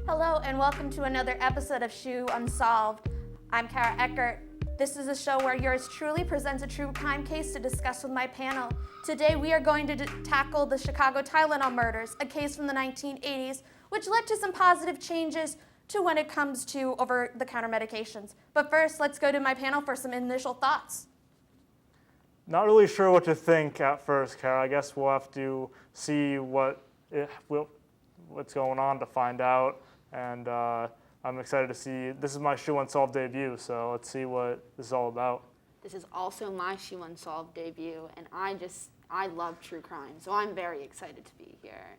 Hello and welcome to another episode of SHU Unsolved. I'm Kara Eckert. This is a show where yours truly presents a true crime case to discuss with my panel. Today we are going to tackle the Chicago Tylenol Murders, a case from the 1980s, which led to some positive changes to when it comes to over-the-counter medications. But first, let's go to my panel for some initial thoughts. Not really sure what to think at first, Kara. I guess we'll have to see what's going on to find out. And I'm excited to see. This is my SHU Unsolved debut, so let's see what this is all about. This is also my SHU Unsolved debut, and I love true crime, so I'm very excited to be here.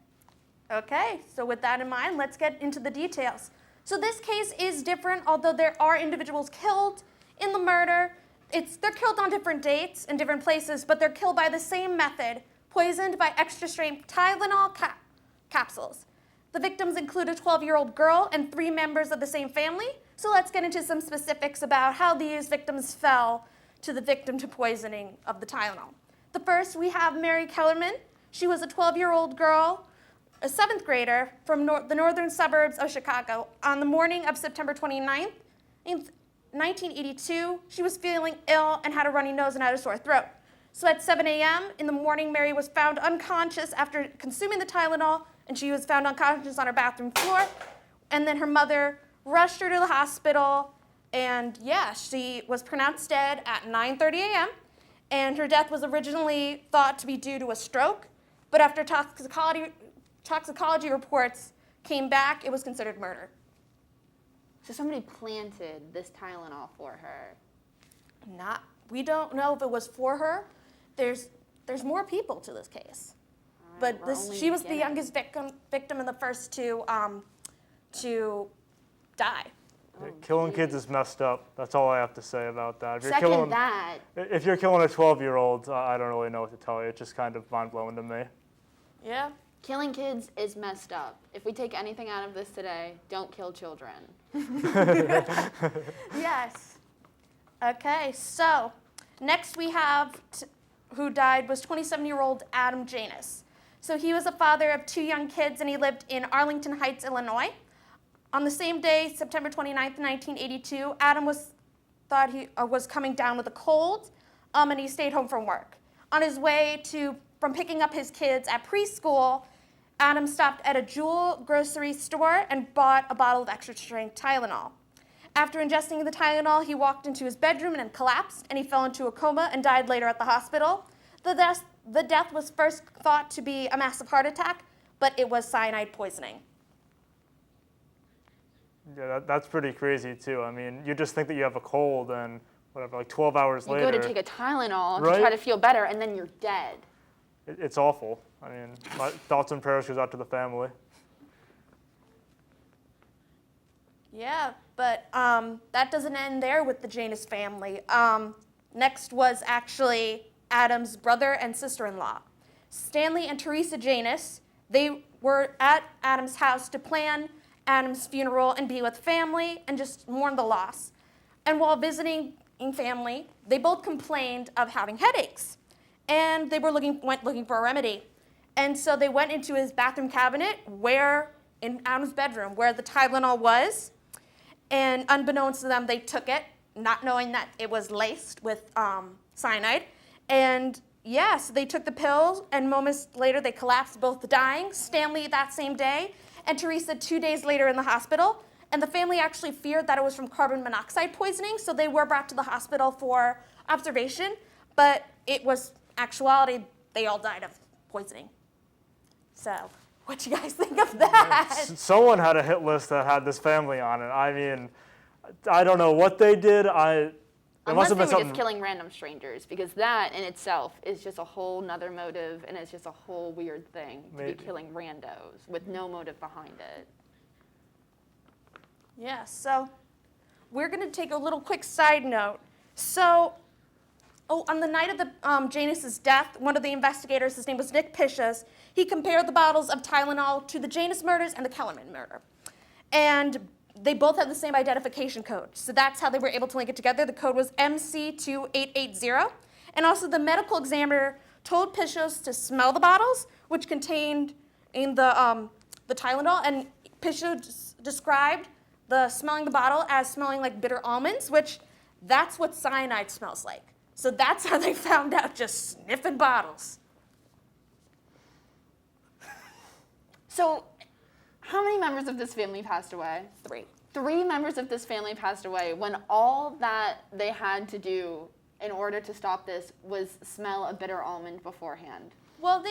Okay, so with that in mind, let's get into the details. So this case is different, although there are individuals killed in the murder. They're killed on different dates and different places, but they're killed by the same method, poisoned by extra-strength Tylenol capsules. The victims include a 12-year-old girl and 3 members of the same family. So let's get into some specifics about how these victims fell to the victim to poisoning of the Tylenol. The first, we have Mary Kellerman. She was a 12-year-old girl, a 7th grader from the northern suburbs of Chicago. On the morning of September 29th, in 1982, she was feeling ill and had a runny nose and had a sore throat. So at 7 a.m. in the morning, Mary was found unconscious after consuming the Tylenol, and she was found unconscious on her bathroom floor. And then her mother rushed her to the hospital, and she was pronounced dead at 9:30 a.m. And her death was originally thought to be due to a stroke, but after toxicology reports came back, it was considered murder. So somebody planted this Tylenol for her. We don't know if it was for her. There's more people to this case. But she was the youngest victim and the first to die. Killing kids is messed up. That's all I have to say about that. If you're killing a 12-year-old, I don't really know what to tell you. It's just kind of mind-blowing to me. Yeah. Killing kids is messed up. If we take anything out of this today, don't kill children. Yes. Okay, so next we have who died was 27-year-old Adam Janus. So he was a father of 2 young kids, and he lived in Arlington Heights, Illinois. On the same day, September 29th, 1982, Adam thought he was coming down with a cold, and he stayed home from work. On his way from picking up his kids at preschool, Adam stopped at a Jewel grocery store and bought a bottle of extra-strength Tylenol. After ingesting the Tylenol, he walked into his bedroom and collapsed, and he fell into a coma and died later at the hospital. The death was first thought to be a massive heart attack, but it was cyanide poisoning. Yeah, that's pretty crazy, too. I mean, you just think that you have a cold and whatever, like 12 hours later. You go to take a Tylenol right? to try to feel better, and then you're dead. It's awful. I mean, my thoughts and prayers goes out to the family. Yeah, but that doesn't end there with the Janus family. Next was actually Adam's brother and sister-in-law. Stanley and Teresa Janus, they were at Adam's house to plan Adam's funeral and be with family and just mourn the loss. And while visiting family, they both complained of having headaches. And they went looking for a remedy. And so they went into his bathroom cabinet in Adam's bedroom where the Tylenol was. And unbeknownst to them, they took it, not knowing that it was laced with cyanide. And so they took the pills, and moments later they collapsed, both dying. Stanley that same day, and Teresa 2 days later in the hospital. And the family actually feared that it was from carbon monoxide poisoning, so they were brought to the hospital for observation. But it was actuality, they all died of poisoning. So, what do you guys think of that? Someone had a hit list that had this family on it. I mean, I don't know what they did. Unless they were just killing random strangers, because that in itself is just a whole nother motive, and it's just a whole weird thing to be killing randos with no motive behind it. Yeah, so we're going to take a little quick side note. So, on the night of the Janus' death, one of the investigators, his name was Nick Pishas, he compared the bottles of Tylenol to the Janus murders and the Kellerman murder. And they both had the same identification code. So that's how they were able to link it together. The code was MC2880. And also the medical examiner told Pishos to smell the bottles, which contained in the Tylenol, and Pishos described smelling the bottle as smelling like bitter almonds, which that's what cyanide smells like. So that's how they found out, just sniffing bottles. So how many members of this family passed away? 3. 3 members of this family passed away when all that they had to do in order to stop this was smell a bitter almond beforehand. Well,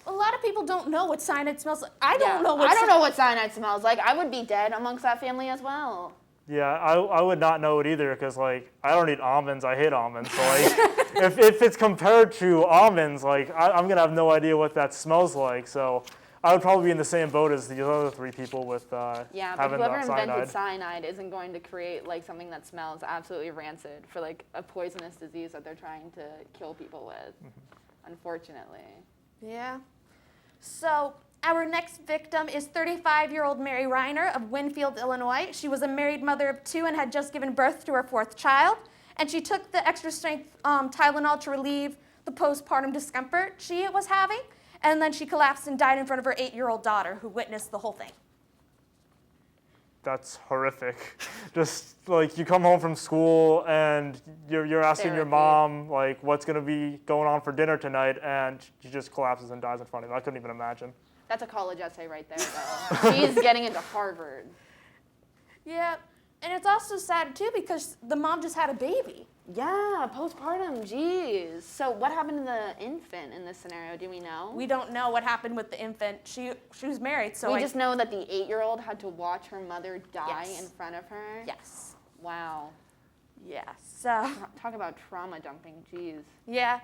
a lot of people don't know what cyanide smells like. I don't know what cyanide smells like. I would be dead amongst that family as well. Yeah, I would not know it either because, like, I don't eat almonds. I hate almonds. So, like, if it's compared to almonds, like, I'm going to have no idea what that smells like. So I would probably be in the same boat as the other 3 people with yeah, but having whoever cyanide. invented cyanide isn't going to create, like, something that smells absolutely rancid for, like, a poisonous disease that they're trying to kill people with, unfortunately. Yeah. So our next victim is 35-year-old Mary Reiner of Winfield, Illinois. She was a married mother of 2 and had just given birth to her 4th child. And she took the extra-strength Tylenol to relieve the postpartum discomfort she was having. And then she collapsed and died in front of her 8-year-old daughter, who witnessed the whole thing. That's horrific. Just, like, you come home from school and you're asking your mom, like, what's going to be going on for dinner tonight, and she just collapses and dies in front of you. I couldn't even imagine. That's a college essay right there, though. She's getting into Harvard. Yeah, and it's also sad, too, because the mom just had a baby. Yeah, postpartum, geez. So what happened to the infant in this scenario? Do we know? We don't know what happened with the infant. She was married, so we just know that the 8-year-old had to watch her mother die in front of her? Yes. Wow. Yeah, so. Talk about trauma dumping, geez. Yeah,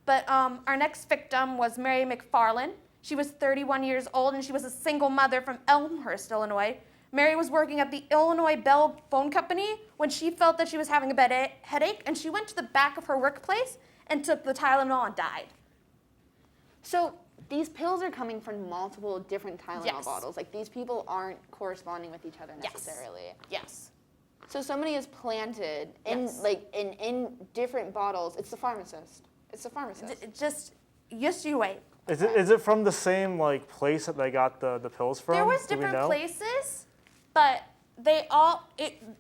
but our next victim was Mary McFarland. She was 31 years old, and she was a single mother from Elmhurst, Illinois. Mary was working at the Illinois Bell Phone Company when she felt that she was having a bad headache, and she went to the back of her workplace and took the Tylenol and died. So these pills are coming from multiple different Tylenol bottles. Like, these people aren't corresponding with each other necessarily. Yes. So somebody is planted in in different bottles. It's the pharmacist. It's the pharmacist. Just you wait. Is it from the same, like, place that they got the pills from? There was different places, but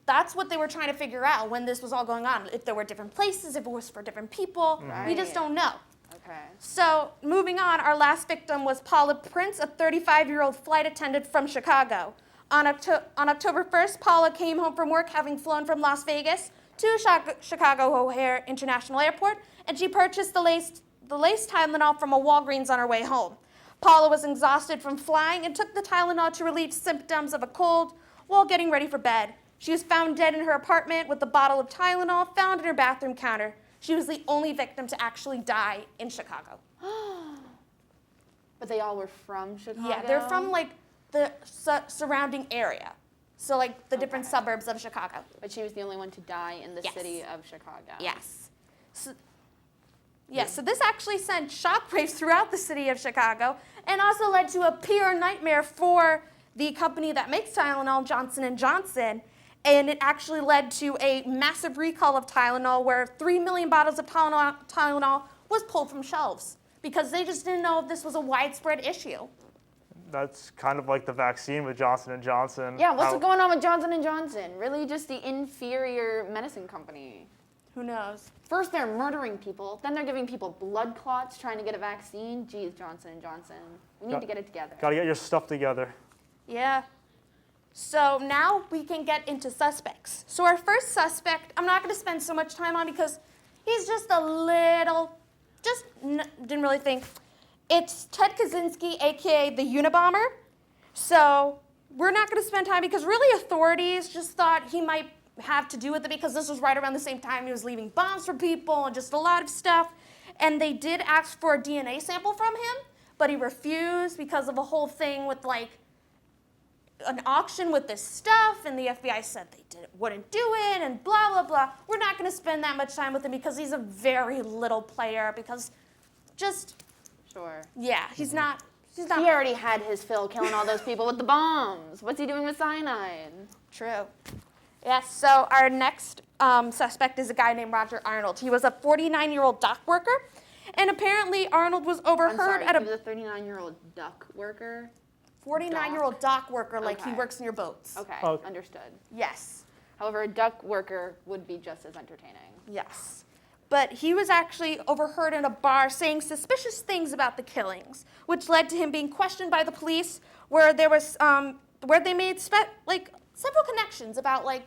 that's what they were trying to figure out when this was all going on. If there were different places, if it was for different people, we just don't know. Okay. So moving on, our last victim was Paula Prince, a 35-year-old flight attendant from Chicago. On October 1st, Paula came home from work having flown from Las Vegas to Chicago O'Hare International Airport, and she purchased the laced Tylenol from a Walgreens on her way home. Paula was exhausted from flying and took the Tylenol to relieve symptoms of a cold while getting ready for bed. She was found dead in her apartment with a bottle of Tylenol found in her bathroom counter. She was the only victim to actually die in Chicago. But they all were from Chicago? Yeah, they're from, like, the surrounding area. So, like, the different suburbs of Chicago. But she was the only one to die in the city of Chicago. Yes. So this actually sent shockwaves throughout the city of Chicago and also led to a PR nightmare for the company that makes Tylenol, Johnson & Johnson. And it actually led to a massive recall of Tylenol where 3 million bottles of Tylenol was pulled from shelves because they just didn't know if this was a widespread issue. That's kind of like the vaccine with Johnson & Johnson. Yeah, what's going on with Johnson & Johnson? Really just the inferior medicine company. Who knows? First they're murdering people, then they're giving people blood clots trying to get a vaccine. Geez, Johnson & Johnson. We need to get it together. Got to get your stuff together. Yeah. So now we can get into suspects. So our first suspect, I'm not going to spend so much time on because he's just a little, didn't really think. It's Ted Kaczynski, a.k.a. the Unabomber. So we're not going to spend time because really authorities just thought he might have to do with it because this was right around the same time he was leaving bombs for people and just a lot of stuff. And they did ask for a DNA sample from him, but he refused because of a whole thing with, like, an auction with this stuff, and the FBI said they wouldn't do it, and blah, blah, blah. We're not going to spend that much time with him because he's a very little player because Sure. Yeah, he's not. He already had his fill killing all those people with the bombs. What's he doing with cyanide? True. Yes, so our next suspect is a guy named Roger Arnold. He was a 49-year-old dock worker, and apparently Arnold was overheard he was a 39-year-old duck worker? 49-year-old dock worker, like he Okay. works in your boats. Okay, Okay. understood. Yes. However, a duck worker would be just as entertaining. Yes. But he was actually overheard in a bar saying suspicious things about the killings, which led to him being questioned by the police, where there was where they made several connections about like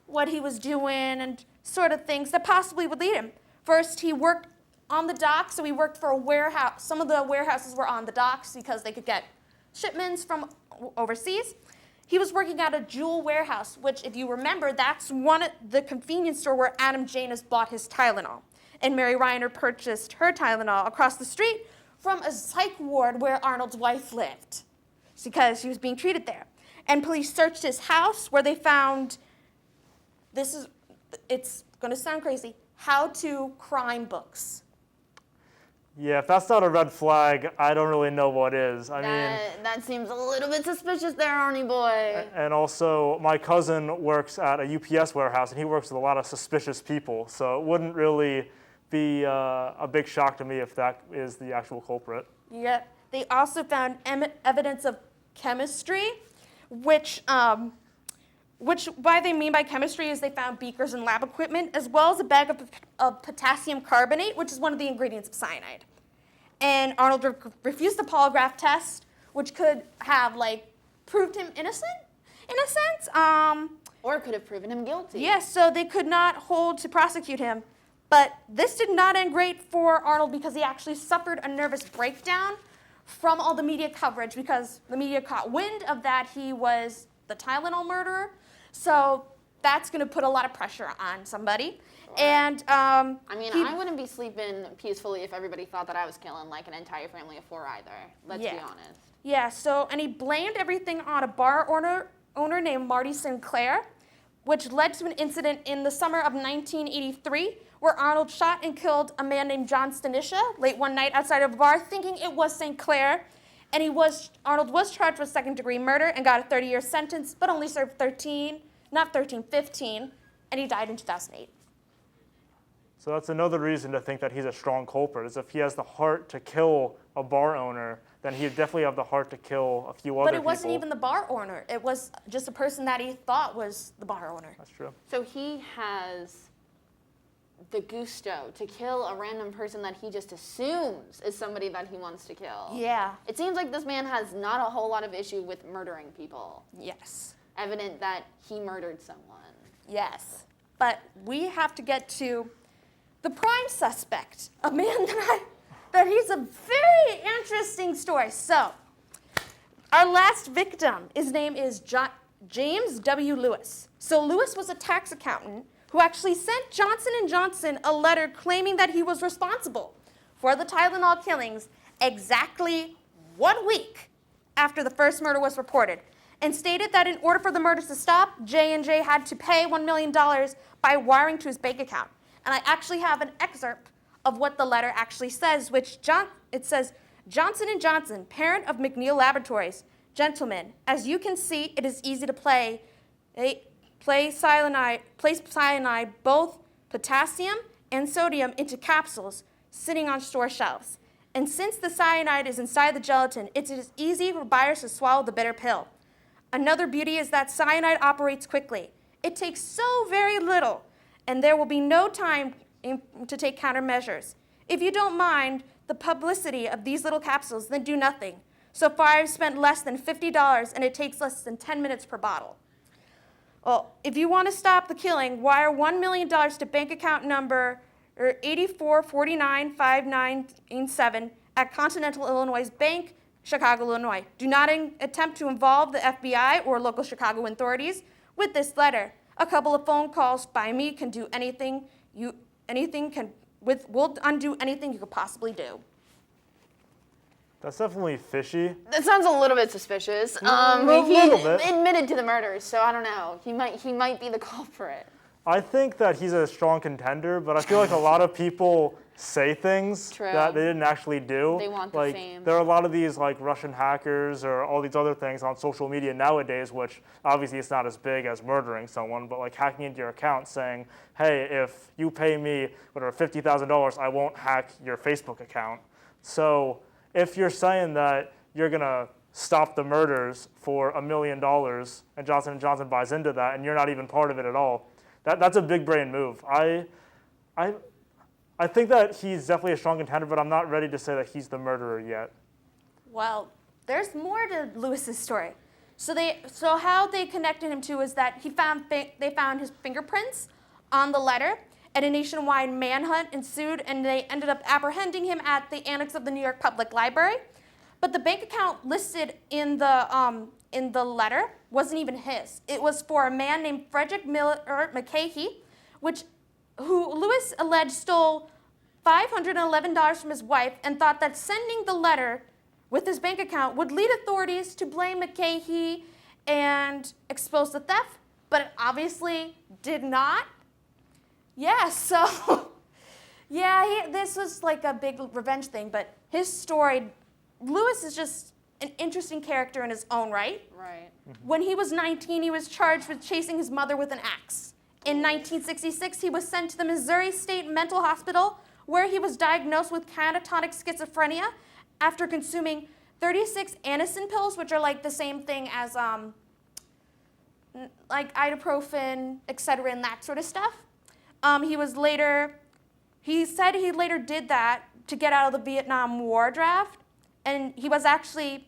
what he was doing and sort of things that possibly would lead him. First, he worked on the docks, so he worked for a warehouse. Some of the warehouses were on the docks because they could get shipments from overseas. He was working at a jewel warehouse, which, if you remember, that's the convenience store where Adam Janus bought his Tylenol. And Mary Reiner purchased her Tylenol across the street from a psych ward where Arnold's wife lived, because she was being treated there. And police searched his house, where they found, it's going to sound crazy, how-to crime books. Yeah, if that's not a red flag, I don't really know what is. That seems a little bit suspicious there, Arnie boy. And also, my cousin works at a UPS warehouse, and he works with a lot of suspicious people, so it wouldn't really be a big shock to me if that is the actual culprit. Yeah. They also found evidence of chemistry, which what they mean by chemistry is they found beakers and lab equipment, as well as a bag of potassium carbonate, which is one of the ingredients of cyanide. And Arnold refused the polygraph test, which could have proved him innocent, in a sense. Or could have proven him guilty. Yes, so they could not hold to prosecute him. But this did not end great for Arnold, because he actually suffered a nervous breakdown from all the media coverage, because the media caught wind of that he was the Tylenol murderer. So that's going to put a lot of pressure on somebody. Sure. And I wouldn't be sleeping peacefully if everybody thought that I was killing an entire family of 4 either. Let's be honest. Yeah, and he blamed everything on a bar owner named Marty Sinclair, which led to an incident in the summer of 1983 where Arnold shot and killed a man named John Stanisha late one night outside of a bar, thinking it was Sinclair. And Arnold was charged with second-degree murder and got a 30-year sentence, but only served 15, and he died in 2008. So that's another reason to think that he's a strong culprit, is if he has the heart to kill a bar owner, then he'd definitely have the heart to kill a few other people. But it wasn't even the bar owner. It was just a person that he thought was the bar owner. That's true. So he has the gusto to kill a random person that he just assumes is somebody that he wants to kill. Yeah. It seems like this man has not a whole lot of issue with murdering people. Yes. Evident that he murdered someone. Yes. But we have to get to the prime suspect, a man that he's a very interesting story. So, our last victim, his name is James W. Lewis. So Lewis was a tax accountant who actually sent Johnson & Johnson a letter claiming that he was responsible for the Tylenol killings exactly 1 week after the first murder was reported, and stated that in order for the murders to stop, J&J had to pay $1 million by wiring to his bank account. And I actually have an excerpt of what the letter actually says, it says, Johnson & Johnson, parent of McNeil Laboratories, gentlemen, as you can see, it is easy to place cyanide, both potassium and sodium, into capsules sitting on store shelves. And since the cyanide is inside the gelatin, it is easy for buyers to swallow the bitter pill. Another beauty is that cyanide operates quickly. It takes so very little, and there will be no time to take countermeasures. If you don't mind the publicity of these little capsules, then do nothing. So far, I've spent less than $50, and it takes less than 10 minutes per bottle. Well, if you want to stop the killing, wire $1 million to bank account number 84495987 at Continental Illinois Bank, Chicago, Illinois. Do not attempt to involve the FBI or local Chicago authorities with this letter. A couple of phone calls by me can do will undo anything you could possibly do. That's definitely fishy. That sounds a little bit suspicious. A little bit. He admitted to the murders, so I don't know. He might be the culprit. I think that he's a strong contender, but I feel like a lot of people say things that they didn't actually do. They want the fame. There are a lot of these Russian hackers or all these other things on social media nowadays, which obviously it's not as big as murdering someone, but hacking into your account saying, hey, if you pay me $50,000, I won't hack your Facebook account. So if you're saying that you're gonna stop the murders for $1 million, and Johnson & Johnson buys into that, and you're not even part of it at all. That's a big brain move. I think that he's definitely a strong contender, but I'm not ready to say that he's the murderer yet. Well, there's more to Lewis's story. So how they connected him to is that they found his fingerprints on the letter, and a nationwide manhunt ensued, and they ended up apprehending him at the annex of the New York Public Library. But the bank account listed in the letter wasn't even his. It was for a man named Frederick Miller McCahey, who Lewis alleged stole $511 from his wife and thought that sending the letter with his bank account would lead authorities to blame McCahey and expose the theft, but it obviously did not. Yeah, so, this was like a big revenge thing, but his story, Lewis is just an interesting character in his own right. Right. When he was 19, he was charged with chasing his mother with an axe. In 1966, he was sent to the Missouri State Mental Hospital, where he was diagnosed with catatonic schizophrenia after consuming 36 Anacin pills, which are like the same thing as like ibuprofen, Excedrin, that sort of stuff. He said he later did that to get out of the Vietnam War draft, and he was actually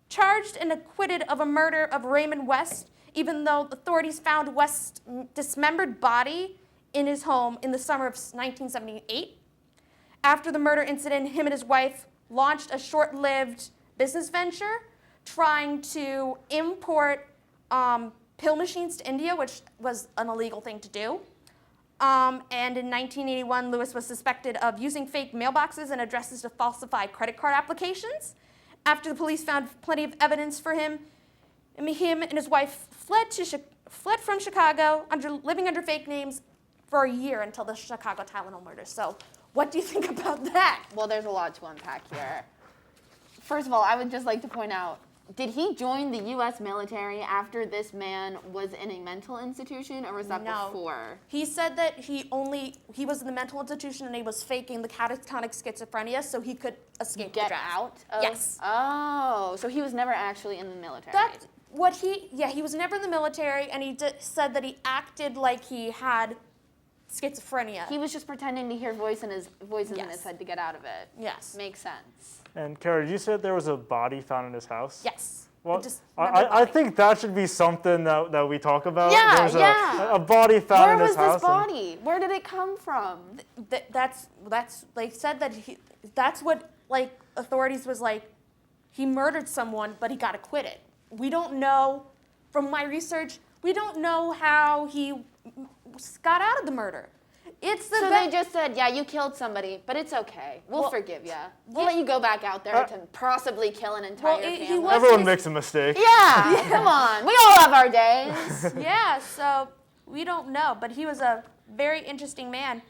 charged and acquitted of a murder of Raymond West, even though authorities found West's dismembered body in his home in the summer of 1978. After the murder incident, him and his wife launched a short-lived business venture trying to import pill machines to India, which was an illegal thing to do. And in 1981, Lewis was suspected of using fake mailboxes and addresses to falsify credit card applications. After the police found plenty of evidence for him and his wife fled from Chicago, living under fake names for a year until the Chicago Tylenol Murders. So what do you think about that? Well, there's a lot to unpack here. First of all, I would just like to point out, did he join the U.S. military after this man was in a mental institution, or was that before? He said that he was in the mental institution and he was faking the catatonic schizophrenia so he could escape the draft. Out of? Yes. Oh, so he was never actually in the military. He was never in the military, and he said that he acted like he had schizophrenia. He was just pretending to hear voices in his head to get out of it. Yes. Makes sense. And Kara, you said there was a body found in his house? Yes. Well, I think that should be something that we talk about. Yeah, There's a body found in his house. Where was this body? Where did it come from? That's they said that that's what like authorities was like. He murdered someone, but he got acquitted. We don't know, from my research, we don't know how he got out of the murder. So they just said, yeah, you killed somebody, but it's okay. We'll forgive you. We'll let you go back out there to possibly kill an entire family. Everyone makes a mistake. Yeah, come on. We all have our days. Yeah, so we don't know, but he was a very interesting man.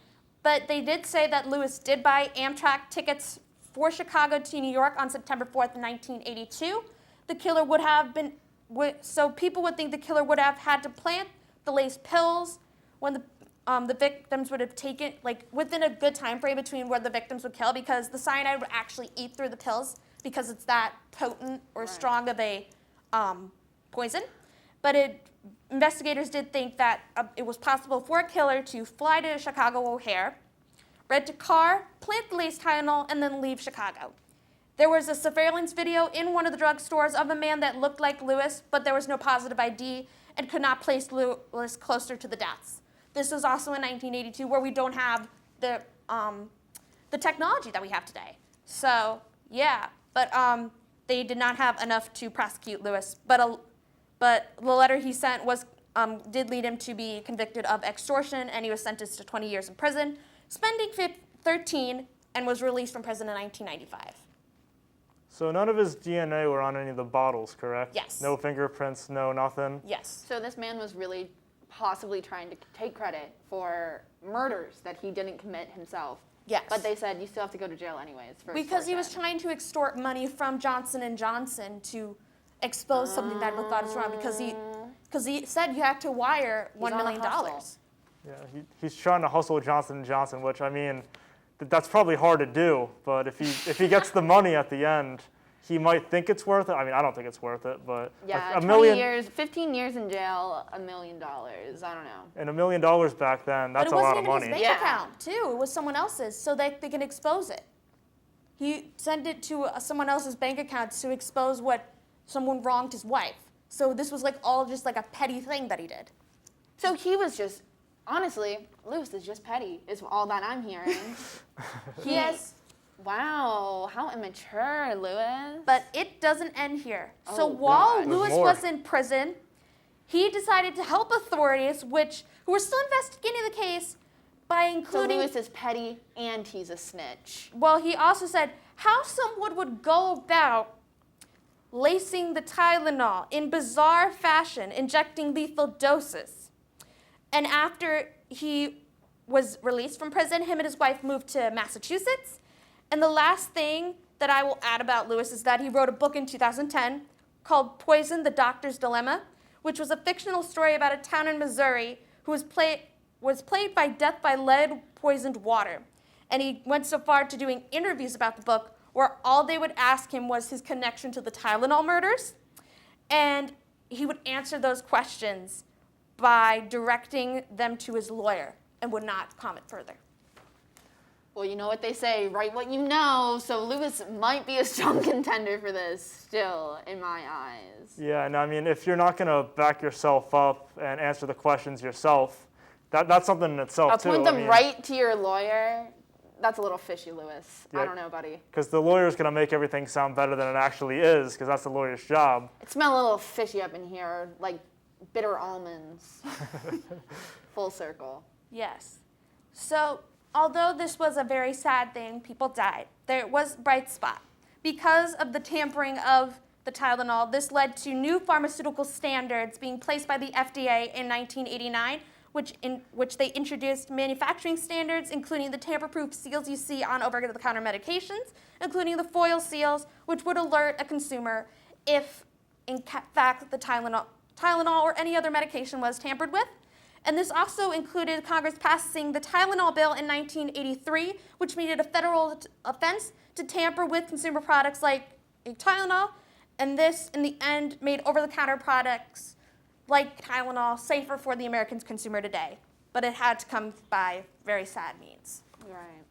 But they did say that Lewis did buy Amtrak tickets for Chicago to New York on September 4th, 1982. The killer would have been, so people would think the killer would have had to plant the laced pills when the victims would have taken, like within a good time frame between where the victims would kill, because the cyanide would actually eat through the pills because it's that potent or strong of a poison. But investigators did think that it was possible for a killer to fly to Chicago O'Hare, rent a car, plant the laced Tylenol, and then leave Chicago. There was a surveillance video in one of the drugstores of a man that looked like Lewis, but there was no positive ID and could not place Lewis closer to the deaths. This was also in 1982, where we don't have the technology that we have today. So yeah, but they did not have enough to prosecute Lewis. But the letter he sent did lead him to be convicted of extortion, and he was sentenced to 20 years in prison, spending 13, and was released from prison in 1995. So none of his DNA were on any of the bottles, correct? Yes. No fingerprints, no nothing? Yes. So this man was really possibly trying to take credit for murders that he didn't commit himself. Yes. But they said you still have to go to jail anyways. Because he was trying to extort money from Johnson & Johnson to expose something that was thought was wrong, because he said you have to wire $1 million. Yeah, he's trying to hustle Johnson & Johnson, which, I mean, that's probably hard to do, but if he gets the money at the end, he might think it's worth it. I mean, I don't think it's worth it, but yeah, a 20 million years, 15 years in jail, $1 million. I don't know. and $1 million back then, that's a lot of money. But it wasn't even his bank account, too. It was someone else's, so they can expose it. He sent it to someone else's bank account to expose what someone wronged his wife. So this was like all just like a petty thing that he did. So he was just, honestly, Lewis is just petty, is all that I'm hearing. Yes. Wow, how immature, Lewis. But it doesn't end here. Oh, So while God. Lewis There's more. was in prison, he decided to help authorities, who were still investigating the case, by So including... Lewis is petty and he's a snitch. Well, he also said how someone would go about lacing the Tylenol in bizarre fashion, injecting lethal doses. And after he was released from prison, him and his wife moved to Massachusetts. And the last thing that I will add about Lewis is that he wrote a book in 2010 called Poison, the Doctor's Dilemma, which was a fictional story about a town in Missouri who was plagued by death by lead-poisoned water. And he went so far to doing interviews about the book where all they would ask him was his connection to the Tylenol murders. And he would answer those questions by directing them to his lawyer and would not comment further. Well, you know what they say, write what you know, so Lewis might be a strong contender for this still, in my eyes. Yeah, and I mean, if you're not going to back yourself up and answer the questions yourself, that's something in itself, too. Appoint them right to your lawyer. That's a little fishy, Lewis. Yeah. I don't know, buddy. Because the lawyer's going to make everything sound better than it actually is, because that's the lawyer's job. It smells a little fishy up in here, like bitter almonds. Full circle. Yes. So, although this was a very sad thing, people died, there was a bright spot. Because of the tampering of the Tylenol, this led to new pharmaceutical standards being placed by the FDA in 1989, which they introduced manufacturing standards, including the tamper-proof seals you see on over-the-counter medications, including the foil seals, which would alert a consumer if, in fact, the Tylenol or any other medication was tampered with. And this also included Congress passing the Tylenol bill in 1983, which made it a federal offense to tamper with consumer products like Tylenol. And this, in the end, made over-the-counter products like Tylenol safer for the American consumer today. But it had to come by very sad means. Right.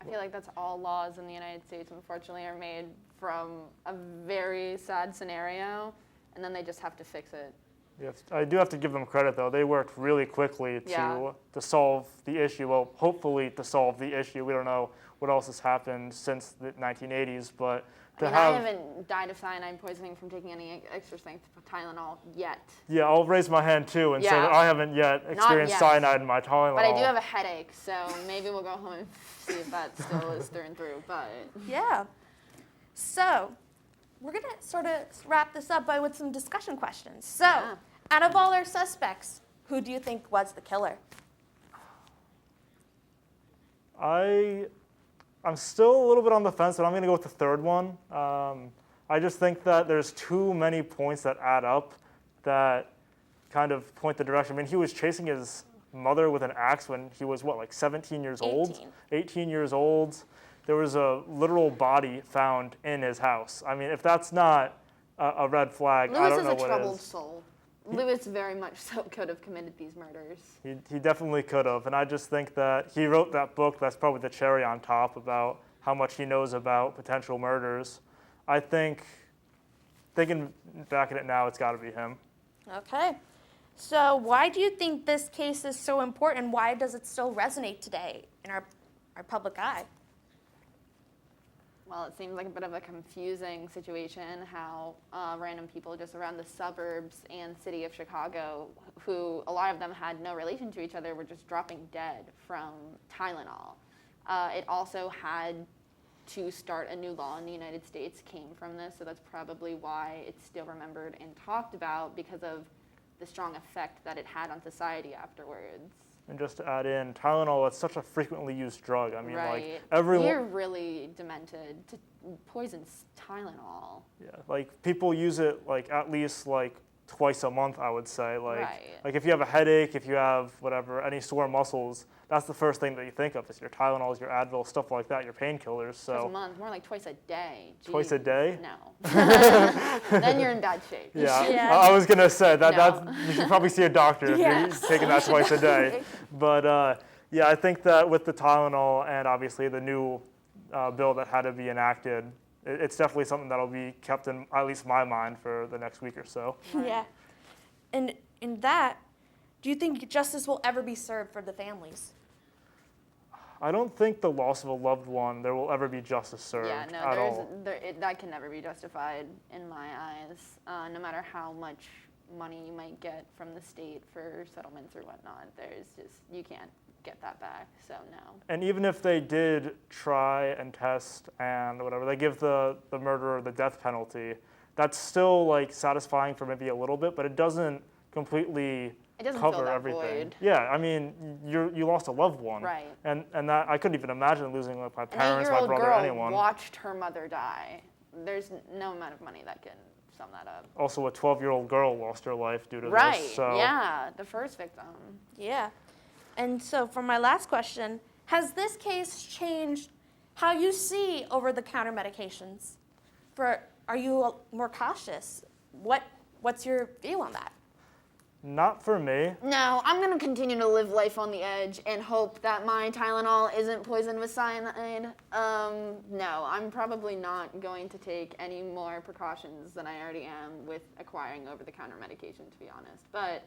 I feel like that's all laws in the United States, unfortunately, are made from a very sad scenario, and then they just have to fix it. Yes, I do have to give them credit, though. They worked really quickly to solve the issue. Well, hopefully to solve the issue. We don't know what else has happened since the 1980s, but I haven't died of cyanide poisoning from taking any extra strength Tylenol yet. Yeah, I'll raise my hand, too, and say that I haven't yet experienced cyanide in my Tylenol. But I do have a headache, so maybe we'll go home and see if that still is through and through. But yeah. So we're going to sort of wrap this up with some discussion questions. So out of all our suspects, who do you think was the killer? I'm still a little bit on the fence, but I'm going to go with the third one. I just think that there's too many points that add up that kind of point the direction. I mean, he was chasing his mother with an axe when he was, 17 years old? 18 years old. There was a literal body found in his house. I mean, if that's not a red flag, I don't know what is. Lewis is a troubled soul. Lewis very much so could have committed these murders. He definitely could have, and I just think that he wrote that book. That's probably the cherry on top about how much he knows about potential murders. I think, thinking back at it now, it's got to be him. Okay. So why do you think this case is so important? Why does it still resonate today in our public eye? Well, it seems like a bit of a confusing situation how random people just around the suburbs and city of Chicago, who a lot of them had no relation to each other, were just dropping dead from Tylenol. It also had to start a new law in the United States came from this, so that's probably why it's still remembered and talked about because of the strong effect that it had on society afterwards. And just to add in, Tylenol, it's such a frequently used drug. I mean, right. everyone... You're really demented to poison Tylenol. Yeah, people use it, at least, twice a month, I would say. Right. Like if you have a headache, if you have whatever, any sore muscles, that's the first thing that you think of is your Tylenols, your Advil, stuff like that, your painkillers. Twice a So month, more like twice a day. twice a Jeez, day? No. Then you're in bad shape. Yeah, Yeah. I was gonna say that. No. You should probably see a doctor if Yeah. you're taking that twice a day. But yeah, I think that with the Tylenol and obviously the new bill that had to be enacted, it's definitely something that'll be kept in at least my mind for the next week or so. Yeah. And in that, do you think justice will ever be served for the families? I don't think the loss of a loved one, there will ever be justice served Yeah, no, at all. that can never be justified in my eyes. No matter how much money you might get from the state for settlements or whatnot, you can't get that back. So no. And even if they did try and test and whatever, they give the murderer the death penalty, that's still like satisfying for maybe a little bit, but it doesn't completely It doesn't cover fill that everything. void. Yeah, I mean, you lost a loved one. Right. And that I couldn't even imagine losing like my An parents, my 8-year-old brother, girl anyone. watched her mother die. There's no amount of money that can sum that up. Also, a 12-year-old girl lost her life due to Right. this. So Yeah, the first victim. Yeah. And so for my last question, has this case changed how you see over-the-counter medications? Are you more cautious? What's your view on that? not for me. No, I'm going to continue to live life on the edge and hope that my Tylenol isn't poisoned with cyanide. No, I'm probably not going to take any more precautions than I already am with acquiring over-the-counter medication, to be honest. But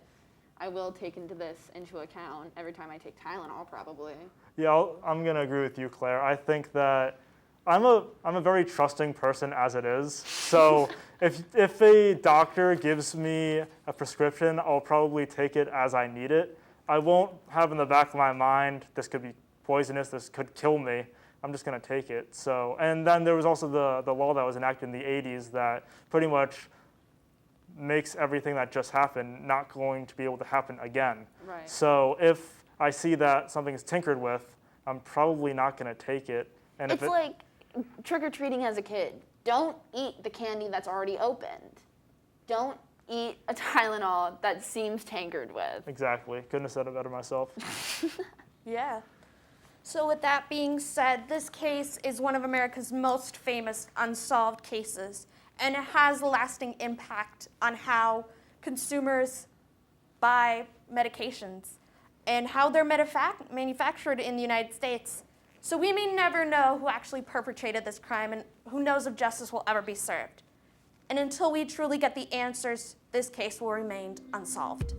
I will take into account every time I take Tylenol, probably. Yeah, I'm going to agree with you, Claire. I think that I'm a very trusting person as it is. So if a doctor gives me a prescription, I'll probably take it as I need it. I won't have in the back of my mind, this could be poisonous, this could kill me. I'm just going to take it. So, and then there was also the law that was enacted in the 80s that pretty much makes everything that just happened not going to be able to happen again. Right. So if I see that something is tinkered with, I'm probably not going to take it. And It's like trick-or-treating as a kid. Don't eat the candy that's already opened. Don't eat a Tylenol that seems tankered with. Exactly. Couldn't have said it better myself. Yeah. So with that being said, this case is one of America's most famous unsolved cases, and it has a lasting impact on how consumers buy medications and how they're manufactured in the United States. So we may never know who actually perpetrated this crime, and who knows if justice will ever be served. And until we truly get the answers, this case will remain unsolved.